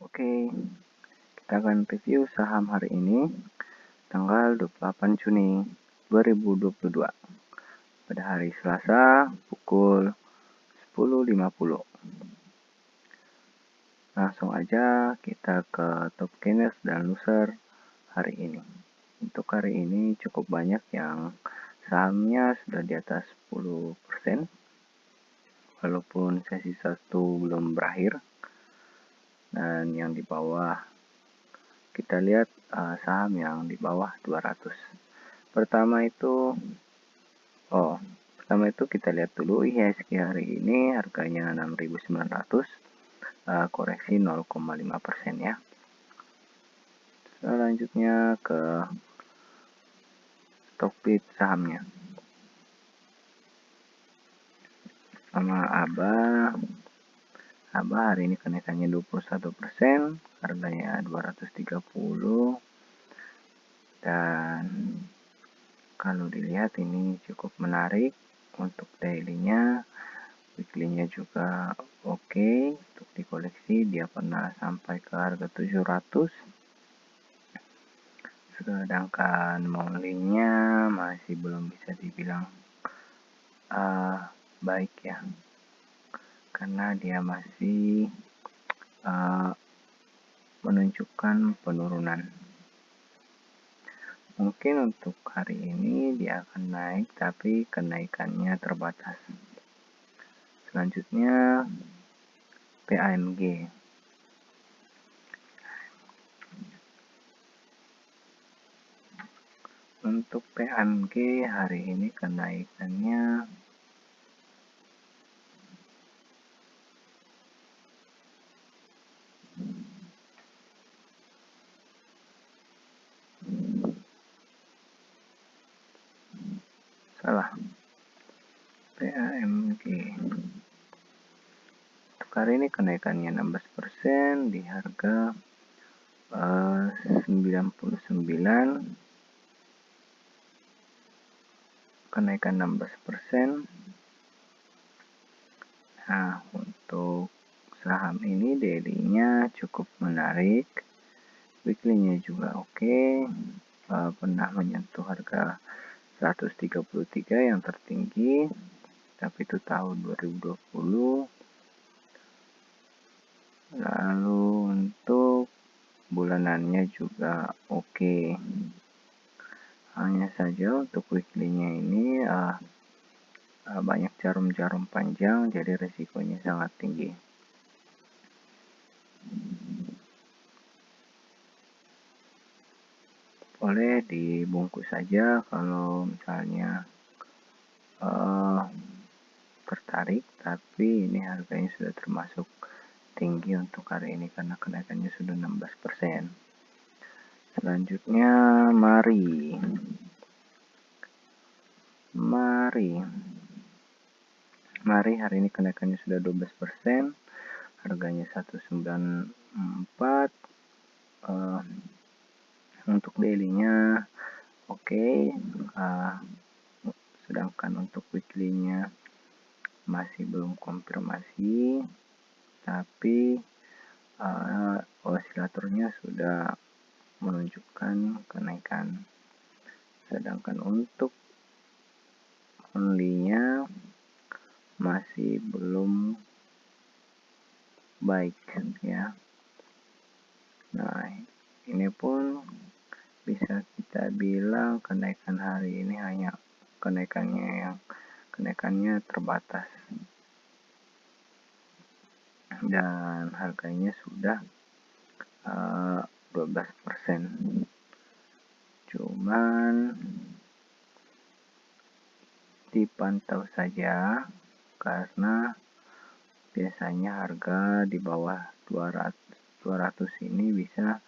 Oke, kita akan review saham hari ini, tanggal 28 Juni 2022, pada hari Selasa, pukul 10.50. Langsung aja kita ke top gainers dan loser hari ini. Untuk hari ini cukup banyak yang sahamnya sudah di atas 10%, walaupun sesi 1 belum berakhir. Dan yang di bawah, kita lihat saham yang di bawah 200. Pertama itu kita lihat dulu IHSG hari ini harganya 6.900, koreksi 0,5% ya. Selanjutnya ke Stockbit sahamnya. Sama ABA hari ini kenaikannya 21%, harganya 230. Dan kalau dilihat ini cukup menarik untuk daily-nya, weekly-nya juga oke. Untuk dikoleksi dia pernah sampai ke harga 700. Sedangkan monthly-nya masih belum bisa dibilang baik ya, karena dia masih menunjukkan penurunan. Mungkin untuk hari ini dia akan naik, tapi kenaikannya terbatas. Selanjutnya PAMG. Untuk PAMG hari ini kenaikannya PAMG. Untuk hari ini kenaikannya 16% di harga 99, kenaikan 16%. Nah, untuk saham ini daily-nya cukup menarik, weekly-nya juga oke. Pernah menyentuh harga 133 yang tertinggi, tapi itu tahun 2020. Lalu untuk bulanannya juga oke. Hanya saja untuk weekly-nya ini banyak jarum-jarum panjang, jadi resikonya sangat tinggi. Boleh dibungkus saja kalau misalnya tertarik, tapi ini harganya sudah termasuk tinggi untuk hari ini karena kenaikannya sudah 16%. Selanjutnya Mari hari ini kenaikannya sudah 12%, harganya 194. Untuk daily-nya oke. Sedangkan untuk weekly-nya masih belum konfirmasi, tapi osilatornya sudah menunjukkan kenaikan. Sedangkan untuk monthly-nya masih belum baik ya. Nah, ini pun bisa kita bilang kenaikan hari ini hanya kenaikannya terbatas, dan harganya sudah 12%. Cuman dipantau saja karena biasanya harga di bawah 200 ini bisa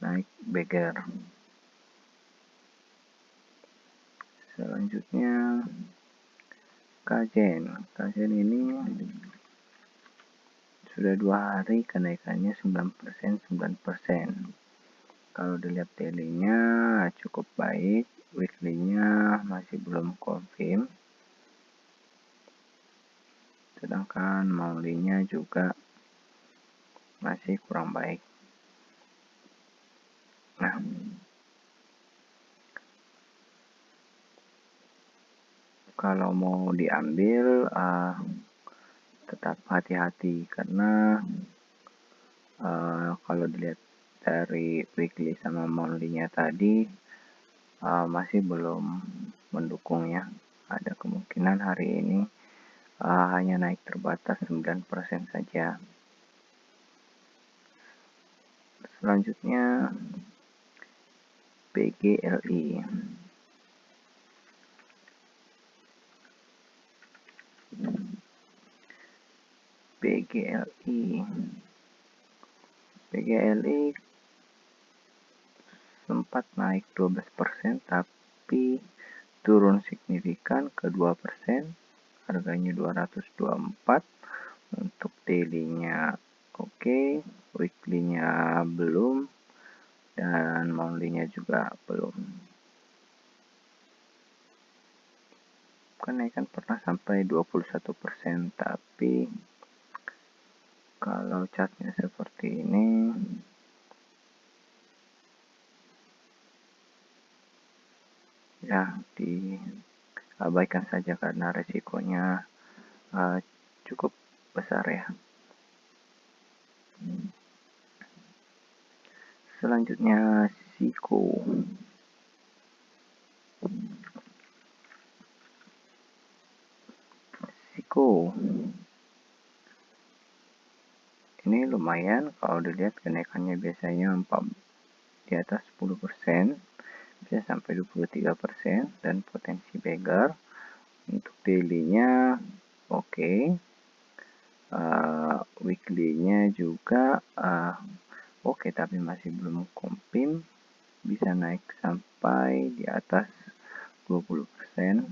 naik beggar. Selanjutnya Kajen ini sudah 2 hari kenaikannya 9%. Kalau dilihat daily-nya cukup baik, weekly-nya masih belum confirm. Sedangkan monthly-nya juga masih kurang baik. Nah, kalau mau diambil tetap hati-hati karena kalau dilihat dari weekly sama monthly-nya tadi masih belum mendukung ya. Ada kemungkinan hari ini hanya naik terbatas 9% saja. Selanjutnya BGLI. BGLI sempat naik 12% tapi turun signifikan ke 2%. Harganya 224. Untuk daily-nya oke, weekly-nya belum, dan monthly-nya juga belum. Kenaikan pernah sampai 21%, tapi kalau chartnya seperti ini ya diabaikan saja karena resikonya cukup besar ya. Selanjutnya SIKO. Ini lumayan kalau dilihat kenaikannya biasanya di atas 10%, bisa sampai 23%, dan potensi beggar. Untuk daily-nya oke. Weekly-nya juga oke, tapi masih belum confirm. Bisa naik sampai di atas 20%.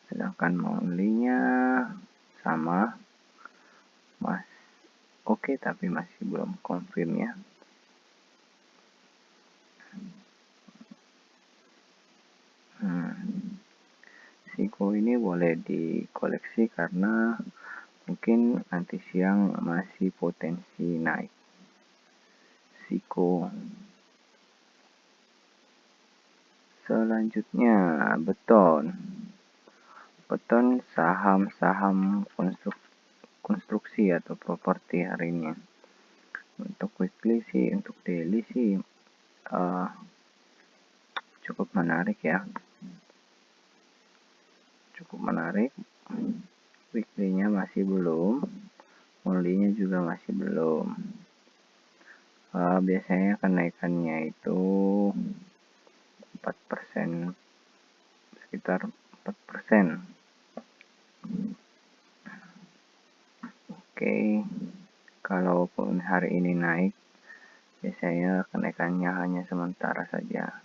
Sedangkan monthly-nya sama, oke, tapi masih belum confirm ya. SIKO ini boleh dikoleksi karena mungkin nanti siang masih potensi naik. SIKO. Selanjutnya Beton saham konstruksi atau properti hari ini. Untuk weekly sih, untuk daily sih cukup menarik ya. Weekly-nya masih belum, monthly-nya juga masih belum. Biasanya kenaikannya itu 4%, sekitar 4%. Oke, kalaupun hari ini naik, biasanya kenaikannya hanya sementara saja.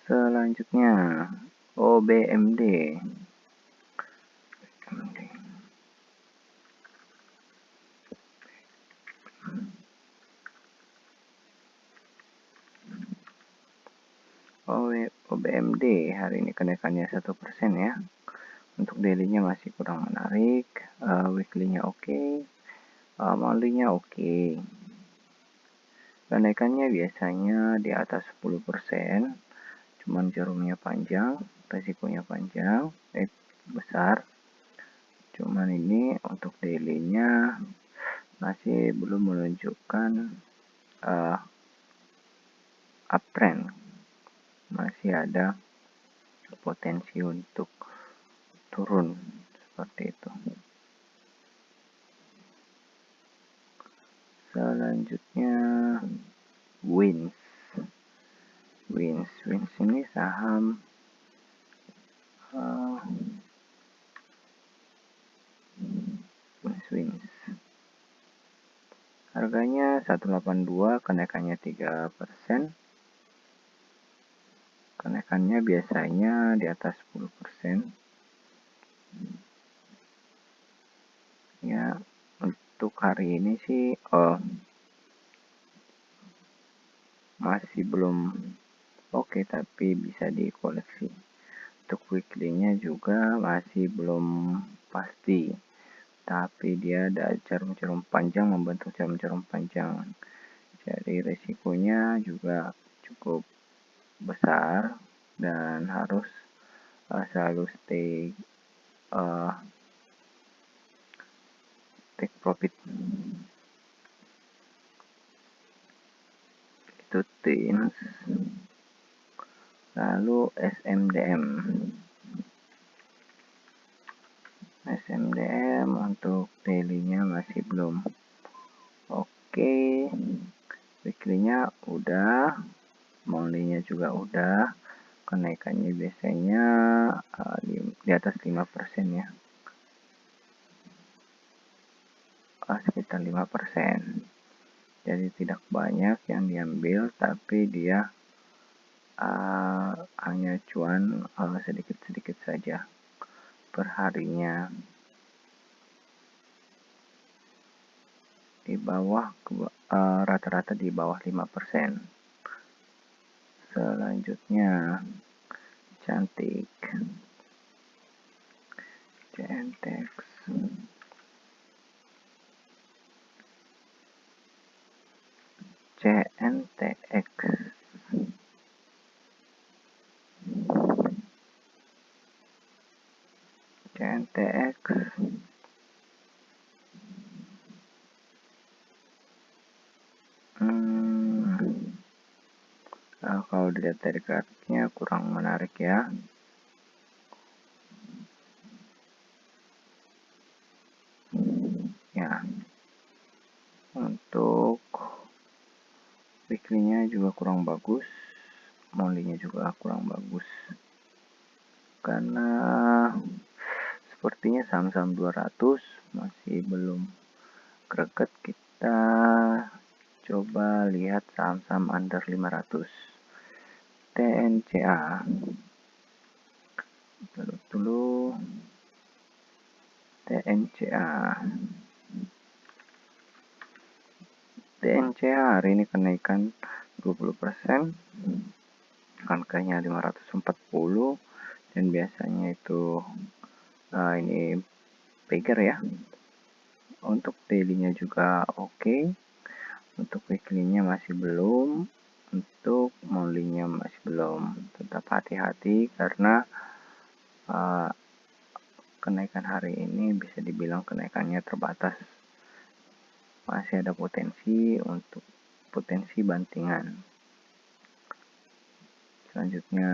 Selanjutnya OBMD. OBMD hari ini kenaikannya 1% ya. Untuk daily-nya masih kurang menarik, weekly-nya oke, monthly-nya oke. Kenaikannya biasanya di atas 10%, cuman jarumnya panjang, resikonya panjang, besar. Cuman ini untuk daily-nya masih belum menunjukkan uptrend. Masih ada potensi untuk turun seperti itu. Selanjutnya Wins ini saham Wins. Harganya 182, kenaikannya 3%. Kenaikannya biasanya di atas 10%. Ya, untuk hari ini sih masih belum oke, tapi bisa dikoleksi. Untuk weekly-nya juga masih belum pasti. tapi dia ada jarum-jarum panjang, membentuk jarum-jarum panjang. Jadi resikonya juga cukup besar dan harus selalu take profit. Itu TINS. Lalu SMDM untuk daily-nya masih belum oke. Weekly-nya udah, monthly-nya juga udah. Kenaikannya biasanya di atas 5% ya, sekitar 5%. Jadi tidak banyak yang diambil, tapi dia hanya cuan sedikit-sedikit saja per harinya. Di bawah rata-rata di bawah 5%. Selanjutnya cantik CNTX. Kalau dilihat dari grafiknya kurang menarik ya. Ya, untuk weekly-nya juga kurang bagus, monthly-nya juga kurang bagus, karena sepertinya saham-saham 200 masih belum greget. Kita coba lihat saham-saham under 500. TNCA dulu TNCA hari ini kenaikan 20%, angkanya 540, dan biasanya itu ini pager ya. Untuk daily-nya juga oke. Untuk weekly-nya masih belum, untuk monthly-nya masih belum. Tetap hati-hati karena kenaikan hari ini bisa dibilang kenaikannya terbatas. Masih ada potensi untuk potensi bantingan. Selanjutnya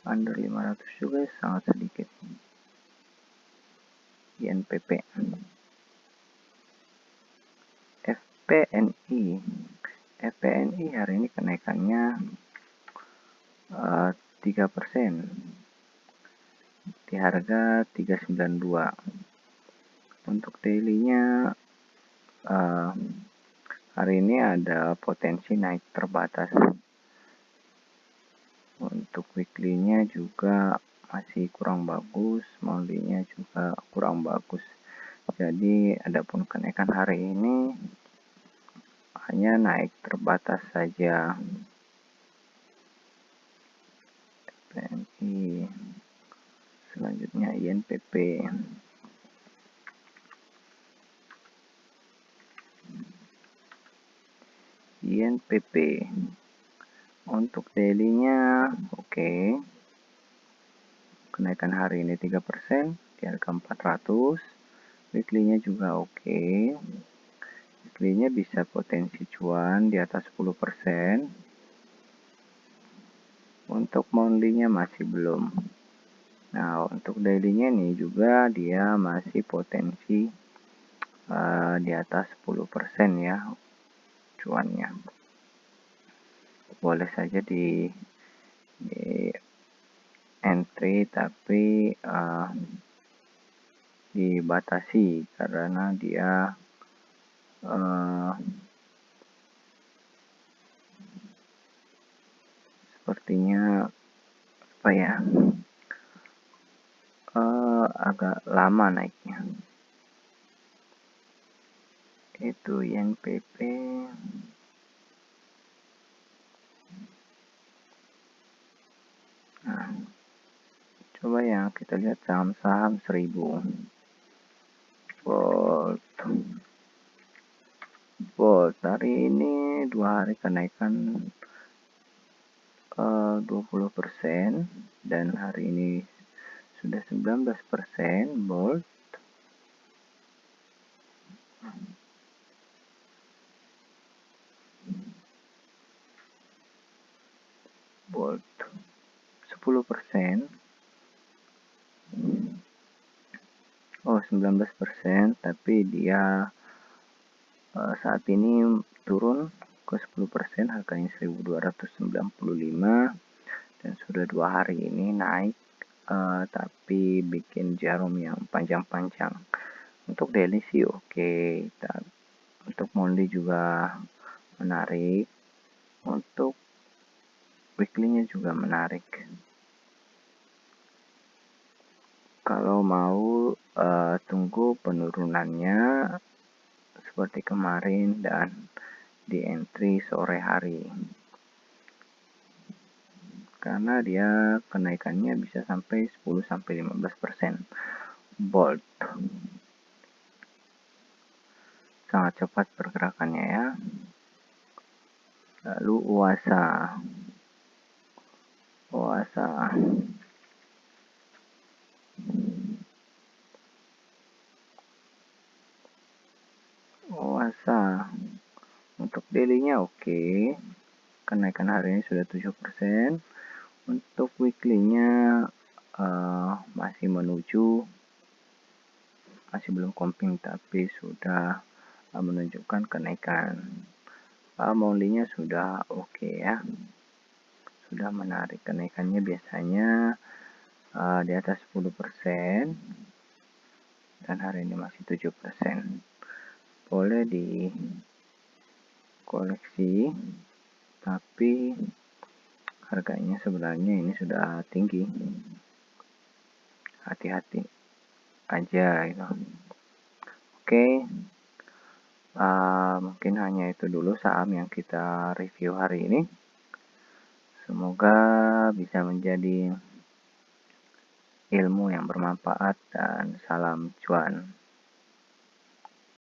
under 500 juga sangat sedikit. INPP, FPNI hari ini kenaikannya 3% di harga 392. Untuk daily-nya hari ini ada potensi naik terbatas. Untuk weekly-nya juga masih kurang bagus, monthly-nya juga kurang bagus. Jadi adapun kenaikan hari ini hanya naik terbatas saja. PNI. Selanjutnya INPP. Untuk daily-nya oke. Kenaikan hari ini 3% di harga 400. Weekly-nya juga oke. Weekly-nya bisa potensi cuan di atas 10%. Untuk monthly-nya masih belum. Nah, untuk daily-nya nih juga dia masih potensi di atas 10% ya cuannya. Boleh saja di entry, tapi dibatasi karena dia sepertinya agak lama naiknya. itu INPP. Nah, coba ya kita lihat saham-saham 1000. Bolt hari ini 2 hari kenaikan 20% dan hari ini sudah 19%. Bolt 10%. 19%, tapi dia saat ini turun ke 10%, harganya 1295, dan sudah 2 hari ini naik, tapi bikin jarum yang panjang-panjang. Untuk daily sih oke. Untuk monthly juga menarik, untuk weekly-nya juga menarik. Kalau mau tunggu penurunannya seperti kemarin dan di entry sore hari, karena dia kenaikannya bisa sampai 10-15%. Bolt sangat cepat pergerakannya ya. Lalu UASA untuk daily-nya oke. Kenaikan hari ini sudah 7%. Untuk weekly-nya masih belum comping, tapi sudah menunjukkan kenaikan. Monthly-nya sudah oke ya. Sudah menarik, kenaikannya biasanya di atas 10%, dan hari ini masih 7%. Boleh di koleksi, tapi harganya sebenarnya ini sudah tinggi. Hati-hati aja gitu. Oke. Mungkin hanya itu dulu saham yang kita review hari ini. Semoga bisa menjadi ilmu yang bermanfaat, dan salam cuan.